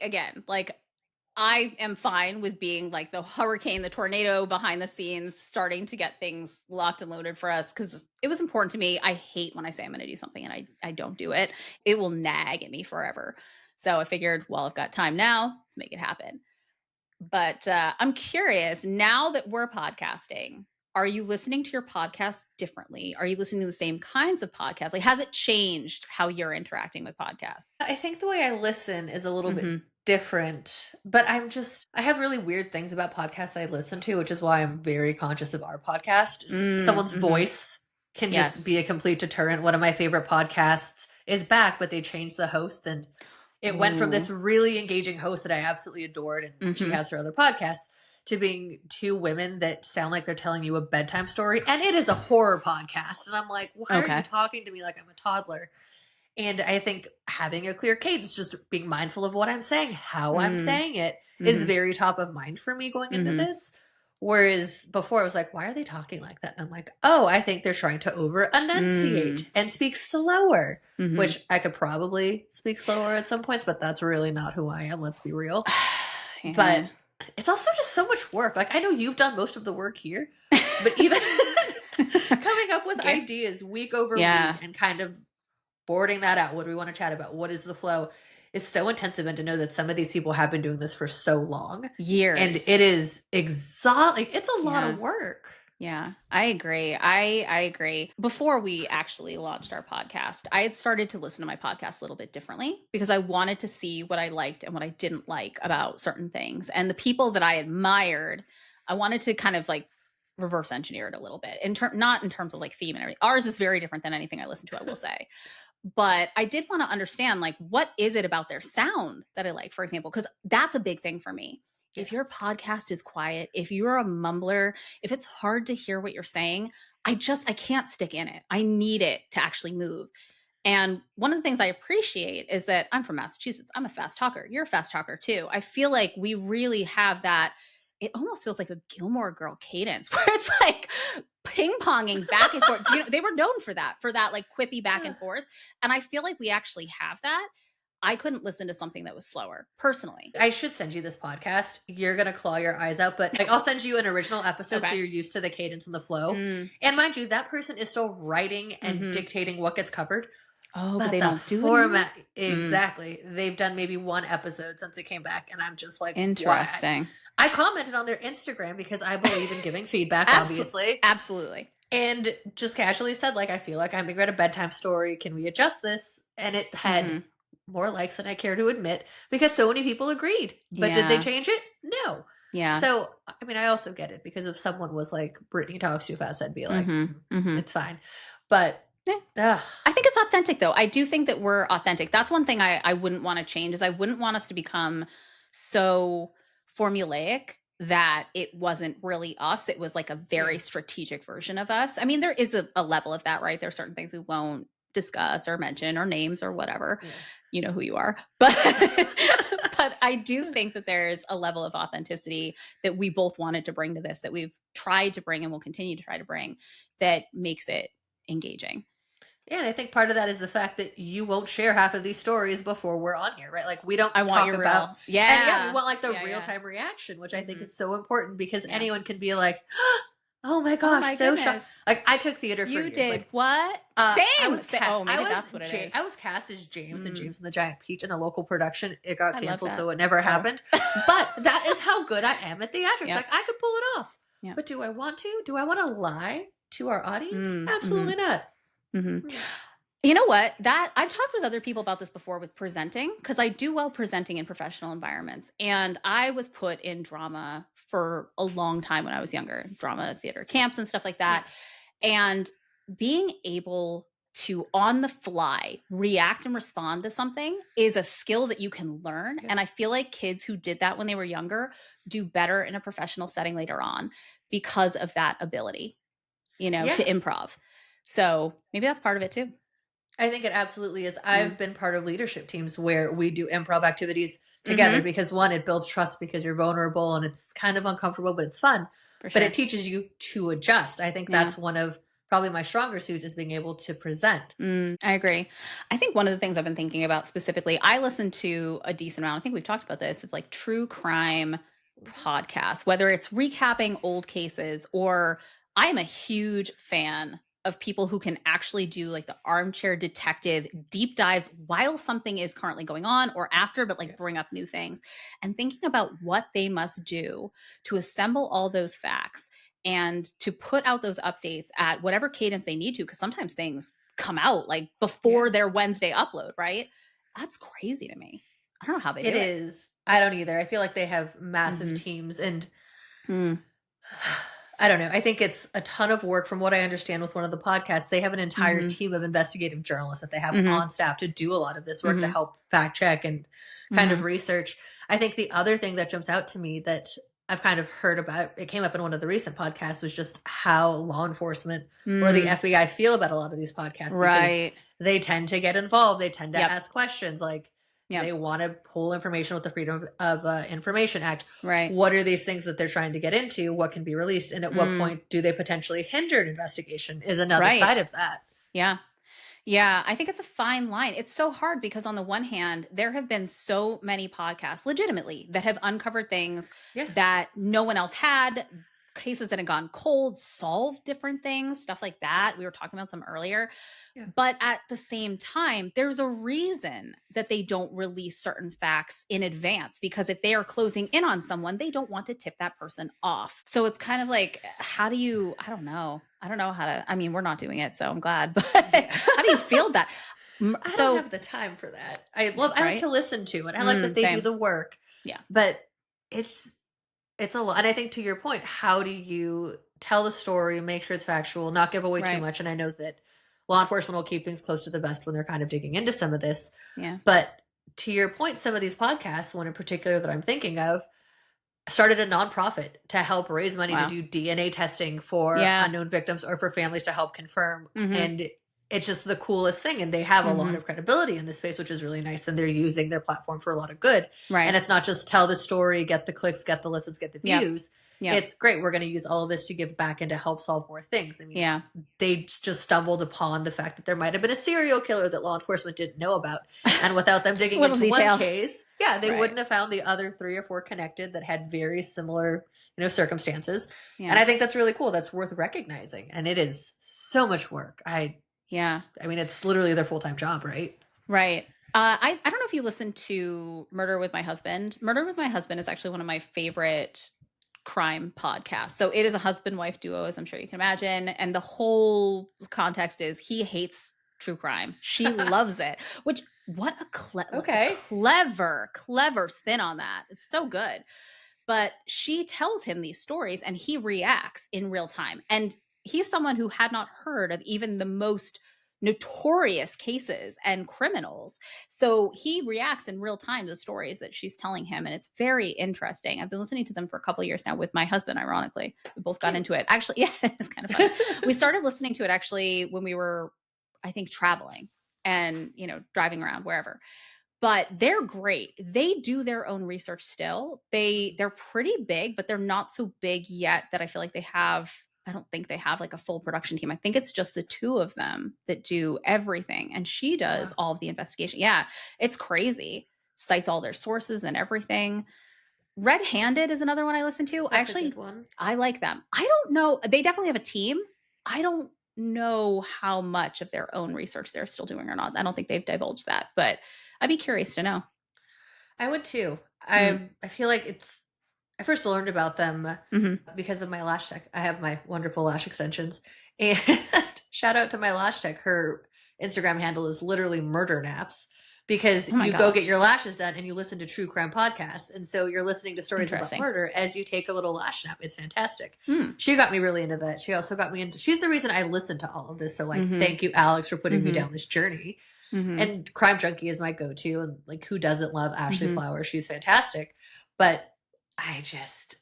am fine with being like the hurricane, the tornado behind the scenes, starting to get things locked and loaded for us because it was important to me. I hate when I say I'm going to do something and I don't do it. It will nag at me forever. So I figured, well, I've got time now to make it happen. But I'm curious, now that we're podcasting, are you listening to your podcast differently? Are you listening to the same kinds of podcasts? Like, has it changed how you're interacting with podcasts? I think the way I listen is a little bit different, but I have really weird things about podcasts I listen to, which is why I'm very conscious of our podcast. Someone's voice can just be a complete deterrent. One of my favorite podcasts is back, but they changed the host, and it went from this really engaging host that I absolutely adored, and she has her other podcasts, to being two women that sound like they're telling you a bedtime story. And it is a horror podcast. And I'm like, why are you talking to me like I'm a toddler? And I think having a clear cadence, just being mindful of what I'm saying, how I'm saying it, is very top of mind for me going into this. Whereas before I was like, why are they talking like that? And I'm like, oh, I think they're trying to over enunciate and speak slower, which I could probably speak slower at some points, but that's really not who I am. Let's be real. But it's also just so much work. Like, I know you've done most of the work here, but even coming up with ideas week over week and kind of boarding that out. What do we want to chat about? What is the flow? Is so intensive, and to know that some of these people have been doing this for so long, years, and it is exhausting. It's a lot of work. Yeah, I agree. I agree. Before we actually launched our podcast, I had started to listen to my podcast a little bit differently because I wanted to see what I liked and what I didn't like about certain things. And the people that I admired, I wanted to kind of like reverse engineer it a little bit, not in terms of like theme and everything. Ours is very different than anything I listen to, I will say. But I did want to understand, like, what is it about their sound that I like, for example, because that's a big thing for me. If your podcast is quiet, if you're a mumbler, if it's hard to hear what you're saying, I can't stick in it. I need it to actually move. And one of the things I appreciate is that I'm from Massachusetts. I'm a fast talker. You're a fast talker too. I feel like we really have that. It almost feels like a Gilmore Girl cadence where it's like ping-ponging back and forth. They were known for that like quippy back and forth. And I feel like we actually have that. I couldn't listen to something that was slower, personally. I should send you this podcast. You're going to claw your eyes out, but like, I'll send you an original episode so you're used to the cadence and the flow. And mind you, that person is still writing and dictating what gets covered. Oh, but they don't do format. Exactly. They've done maybe one episode since it came back, and I'm just like, interesting. Why? I commented on their Instagram because I believe in giving feedback, obviously. Absolutely. And just casually said, like, I feel like I'm being read a bedtime story. Can we adjust this? And it had more likes than I care to admit because so many people agreed. But did they change it? No. Yeah. So, I mean, I also get it because if someone was like, Brittany talks too fast, I'd be like, it's fine. But I think it's authentic, though. I do think that we're authentic. That's one thing I wouldn't want to change is I wouldn't want us to become so formulaic that it wasn't really us. It was like a very strategic version of us. I mean, there is a level of that, right? There are certain things we won't discuss or mention or names or whatever. Yeah. You know who you are. But I do think that there's a level of authenticity that we both wanted to bring to this, that we've tried to bring and will continue to try to bring, that makes it engaging. Yeah, and I think part of that is the fact that you won't share half of these stories before we're on here, right? Like, we don't talk about... we want like the real-time reaction, which I think is so important because anyone can be like, oh my gosh, so shocked. Like, I took theater for years. You did like, what? James! That's what it is. I was cast as James and James and the Giant Peach in a local production. It got canceled, so it never happened. But that is how good I am at theatrics. Like, I could pull it off. Yep. But do I want to? Do I want to lie to our audience? Absolutely not. You know what? That I've talked with other people about this before with presenting, because I do well presenting in professional environments. And I was put in drama for a long time when I was younger, drama theater camps and stuff like that. Yeah. And being able to on the fly react and respond to something is a skill that you can learn. Yeah. And I feel like kids who did that when they were younger do better in a professional setting later on because of that ability, to improv. So maybe that's part of it too. I think it absolutely is. I've been part of leadership teams where we do improv activities together because one, it builds trust because you're vulnerable and it's kind of uncomfortable, but it's fun. For sure. But it teaches you to adjust. I think that's one of probably my stronger suits is being able to present. I agree. I think one of the things I've been thinking about specifically, I listen to a decent amount, I think we've talked about this, of like true crime podcasts, whether it's recapping old cases or I am a huge fan of people who can actually do like the armchair detective deep dives while something is currently going on or after, but like bring up new things and thinking about what they must do to assemble all those facts and to put out those updates at whatever cadence they need to. Cause sometimes things come out like before their Wednesday upload, right? That's crazy to me. I don't know how they do it. It is. I don't either. I feel like they have massive teams and I don't know. I think it's a ton of work from what I understand with one of the podcasts. They have an entire team of investigative journalists that they have on staff to do a lot of this work to help fact check and kind of research. I think the other thing that jumps out to me that I've kind of heard about, it came up in one of the recent podcasts, was just how law enforcement or the FBI feel about a lot of these podcasts. Right. Because they tend to get involved. They tend to Yep. ask questions. Like, Yep. they want to pull information with the Freedom of Information Act. Right. What are these things that they're trying to get into? What can be released? And at what point do they potentially hinder an investigation is another side of that. Yeah. Yeah, I think it's a fine line. It's so hard because on the one hand, there have been so many podcasts legitimately that have uncovered things that no one else had, cases that have gone cold, solved different things, stuff like that. We were talking about some earlier. Yeah. But at the same time, there's a reason that they don't release certain facts in advance, because if they are closing in on someone, they don't want to tip that person off. So it's kind of like, how do you, I don't know how to, I mean, we're not doing it, so I'm glad, but how do you feel that? I don't have the time for that. I like to listen to it. I like that they do the work. Yeah. But it's a lot. And I think to your point, how do you tell the story, make sure it's factual, not give away too much? And I know that law enforcement will keep things close to the vest when they're kind of digging into some of this. Yeah. But to your point, some of these podcasts, one in particular that I'm thinking of, started a nonprofit to help raise money to do DNA testing for unknown victims or for families to help confirm. And it's just the coolest thing. And they have a lot of credibility in this space, which is really nice. And they're using their platform for a lot of good. Right. And it's not just tell the story, get the clicks, get the listens, get the views. It's great. We're going to use all of this to give back and to help solve more things. I mean, they just stumbled upon the fact that there might have been a serial killer that law enforcement didn't know about. And without them digging into one case, they wouldn't have found the other 3 or 4 connected that had very similar, circumstances. And I think that's really cool. That's worth recognizing. And it is so much work. I mean, it's literally their full-time job, right? Right. I don't know if you listened to Murder with My Husband. Murder with My Husband is actually one of my favorite crime podcasts. So it is a husband-wife duo, as I'm sure you can imagine. And the whole context is he hates true crime. She loves it, which what a clever spin on that. It's so good. But she tells him these stories and he reacts in real time. And he's someone who had not heard of even the most notorious cases and criminals. So he reacts in real time to the stories that she's telling him. And it's very interesting. I've been listening to them for a couple of years now with my husband, ironically. We both got into it. Actually, it's kind of fun. We started listening to it actually when we were, I think, traveling and, driving around wherever. But they're great. They do their own research still. They're pretty big, but they're not so big yet that I feel like I don't think they have like a full production team. I think it's just the 2 of them that do everything. And she does all of the investigation. Yeah, it's crazy. Cites all their sources and everything. Red Handed is another one I listen to. That's a good one. I like them. I don't know. They definitely have a team. I don't know how much of their own research they're still doing or not. I don't think they've divulged that, but I'd be curious to know. I would too. I feel like I first learned about them because of my lash tech. I have my wonderful lash extensions. And shout out to my lash tech. Her Instagram handle is literally murder naps because you go get your lashes done and you listen to true crime podcasts. And so you're listening to stories about murder as you take a little lash nap. It's fantastic. She got me really into that. She also got me into, she's the reason I listened to all of this. So thank you, Alex, for putting me down this journey. And Crime Junkie is my go-to. And like, who doesn't love Ashley Flowers? She's fantastic. But I just,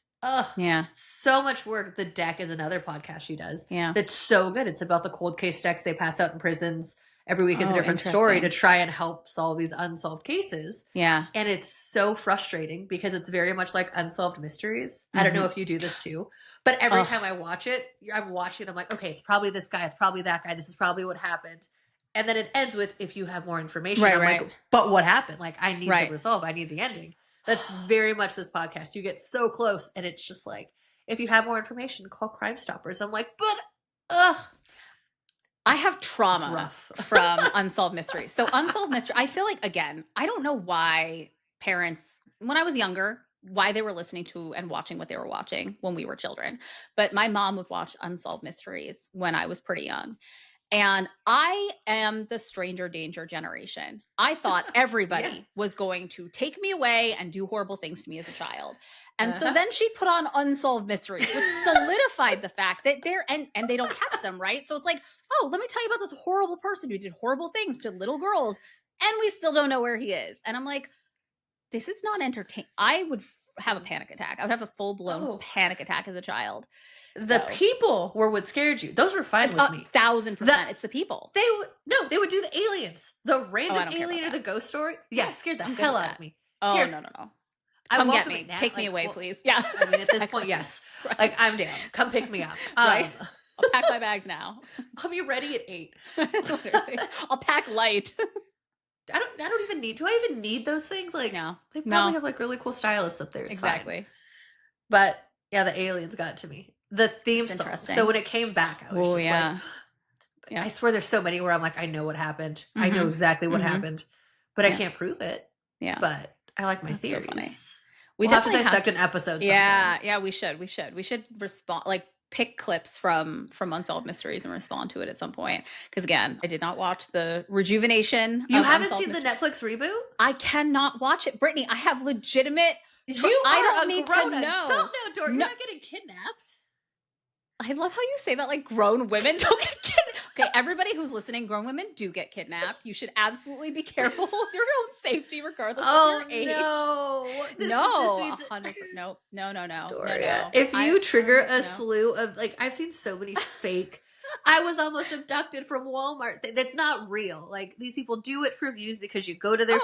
so much work. The Deck is another podcast she does. Yeah. That's so good. It's about the cold case decks they pass out in prisons. Every week is a different story to try and help solve these unsolved cases. Yeah. And it's so frustrating because it's very much like Unsolved Mysteries. I don't know if you do this too, but every time I watch it, I'm watching it, I'm like, okay, it's probably this guy. It's probably that guy. This is probably what happened. And then it ends with, if you have more information, I'm like, but what happened? Like, I need the resolve. I need the ending. That's very much this podcast. You get so close and it's just like, if you have more information, call Crime Stoppers. I'm like, but, I have trauma from Unsolved Mysteries. So Unsolved Mystery, I feel like, again, I don't know why parents, when I was younger, why they were listening to and watching what they were watching when we were children. But my mom would watch Unsolved Mysteries when I was pretty young. And I am the stranger danger generation. I thought everybody was going to take me away and do horrible things to me as a child. And so then she'd put on Unsolved Mysteries, which solidified the fact that and they don't catch them, right? So it's like, oh, let me tell you about this horrible person who did horrible things to little girls, and we still don't know where he is. And I'm like, this is not entertaining. I would have a panic attack. I would have a full-blown panic attack as a child. The people were what scared you. Those were fine with me. 1,000%. It's the people. They would do the aliens. The random alien or the ghost story. Yeah, scared the hell out of me. Oh, no. Come get me. Take me away, please. Yeah. I mean, at this point, yes. Right. Like, I'm down. Come pick me up. Right. I'll pack my bags now. I'll be ready at 8. Literally. I'll pack light. I don't even need. Do I even need those things? Like, no. They probably have like really cool stylists up there. It's exactly. Fine. But yeah, the aliens got to me. The theme song. So when it came back, I was just like, I swear there's so many where I'm like, I know what happened. I know exactly what happened, but I can't prove it. Yeah. But I like my That's theories. So funny. We'll definitely have to dissect an episode sometime. Yeah, we should respond, like pick clips from Unsolved Mysteries and respond to it at some point. Because again, I did not watch the rejuvenation. You haven't seen the Netflix reboot? I cannot watch it, Brittany. I have legitimate. I don't need to know. Don't know, Doria. You're No. not getting kidnapped. I love how you say that, like grown women don't get kidnapped. Okay, everybody who's listening, grown women do get kidnapped. You should absolutely be careful with your own safety, regardless of your age. No, no, 100%. No. Doria, if you trigger a slew of like, I've seen so many fake. I was almost abducted from Walmart. That's not real. Like these people do it for views because you go to their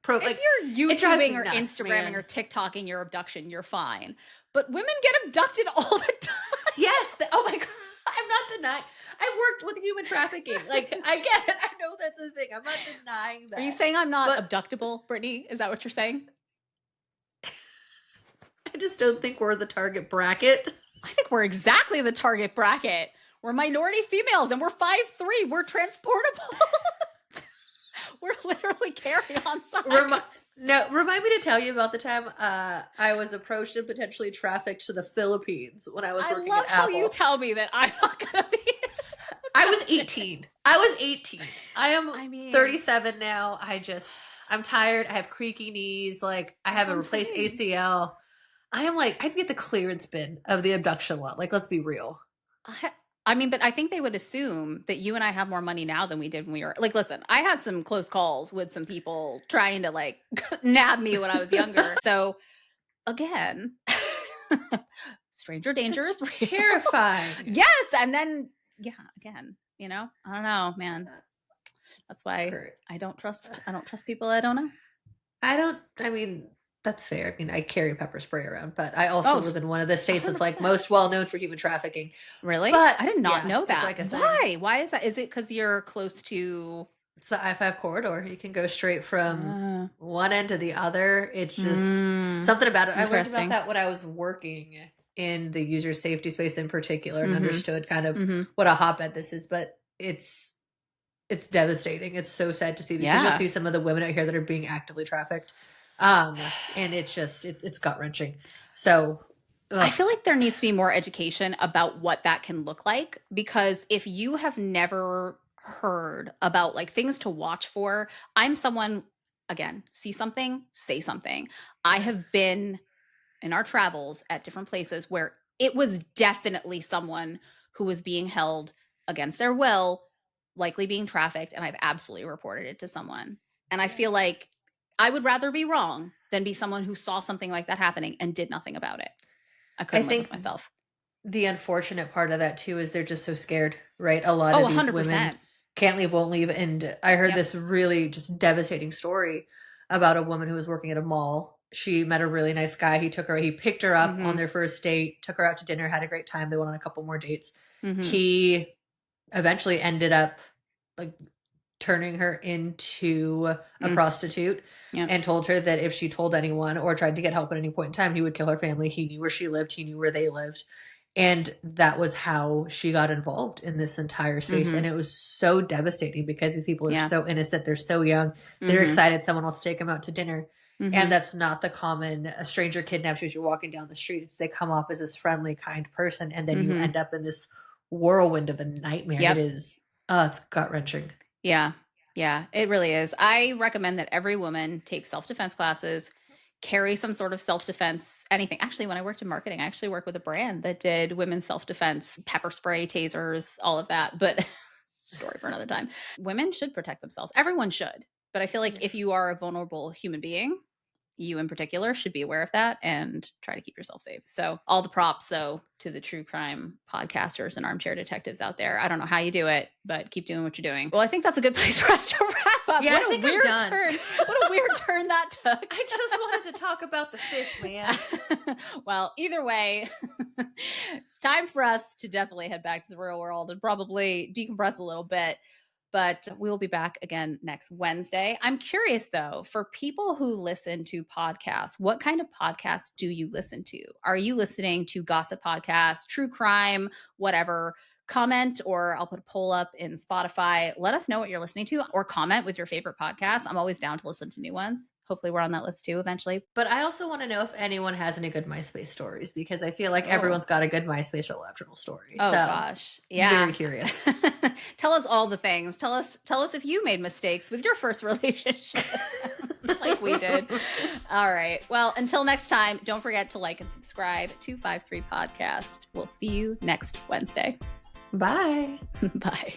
if you're YouTubing or Instagramming or TikToking your abduction, you're fine. But women get abducted all the time. Yes. Oh my God. I'm not denying. I've worked with human trafficking. Like, I get it. I know that's a thing. I'm not denying that. Are you saying I'm not abductable, Brittany? Is that what you're saying? I just don't think we're the target bracket. I think we're exactly the target bracket. We're minority females and we're 5'3". We're transportable. We're literally carry-on size. Remind me to tell you about the time I was approached and potentially trafficked to the Philippines when I was working at Apple. I love how you tell me that I'm not going to be. I was 18. I am 37 now. I'm tired. I have creaky knees. Like, I have a replaced ACL. I am like, I'd be at the clearance bin of the abduction lot. Like, let's be real. But I think they would assume that you and I have more money now than we did when we were like, listen, I had some close calls with some people trying to like nab me when I was younger. So again, stranger danger is terrifying. Yes. And then, again, I don't know, man. That's why I don't trust people I don't know. That's fair. I mean, I carry pepper spray around, but I also live in one of the states that's like most well known for human trafficking. Really? But I did not know that. Like Why? Why is that? Is it because you're close to? It's the I-5 corridor. You can go straight from one end to the other. It's just something about it. I learned about that when I was working in the user safety space in particular and understood kind of what a hotbed this is. But it's devastating. It's so sad to see because you'll see some of the women out here that are being actively trafficked. And it's just, it's gut wrenching. So I feel like there needs to be more education about what that can look like, because if you have never heard about like things to watch for, I'm someone, again, see something, say something. I have been in our travels at different places where it was definitely someone who was being held against their will, likely being trafficked. And I've absolutely reported it to someone. And I feel like I would rather be wrong than be someone who saw something like that happening and did nothing about it. I couldn't live with myself. The unfortunate part of that too is they're just so scared, right? A lot of these 100%. Women can't leave, won't leave. And I heard this really just devastating story about a woman who was working at a mall. She met a really nice guy. He picked her up on their first date, took her out to dinner, had a great time. They went on a couple more dates. He eventually ended up like turning her into a prostitute and told her that if she told anyone or tried to get help at any point in time, he would kill her family. He knew where she lived. He knew where they lived. And that was how she got involved in this entire space. And it was so devastating because these people are so innocent. They're so young. They're excited someone wants to take them out to dinner. And that's not the common, a stranger kidnaps you as you're walking down the street. It's they come off as this friendly, kind person. And then you end up in this whirlwind of a nightmare. It is, it's gut wrenching. Yeah, it really is. I recommend that every woman take self-defense classes, carry some sort of self-defense, anything. Actually, when I worked in marketing, I actually worked with a brand that did women's self-defense, pepper spray, tasers, all of that. But story for another time. Women should protect themselves. Everyone should. But I feel like if you are a vulnerable human being, you in particular should be aware of that and try to keep yourself safe. So all the props, though, to the true crime podcasters and armchair detectives out there. I don't know how you do it, but keep doing what you're doing. Well, I think that's a good place for us to wrap up. Yeah, What I think a weird I'm done. turn. What a weird turn that took. I just wanted to talk about the fish, man. Well, either way, it's time for us to definitely head back to the real world and probably decompress a little bit. But we will be back again next Wednesday. I'm curious, though, for people who listen to podcasts, what kind of podcasts do you listen to? Are you listening to gossip podcasts, true crime, whatever? Comment, or I'll put a poll up in Spotify. Let us know what you're listening to, or comment with your favorite podcasts. I'm always down to listen to new ones. Hopefully we're on that list too eventually. But I also want to know if anyone has any good MySpace stories, because I feel like everyone's got a good MySpace or LiveJournal story. Oh, so, gosh. Yeah. Very curious. Tell us all the things. Tell us if you made mistakes with your first relationship like we did. All right. Well, until next time, don't forget to like and subscribe to 53 Podcast. We'll see you next Wednesday. Bye. Bye.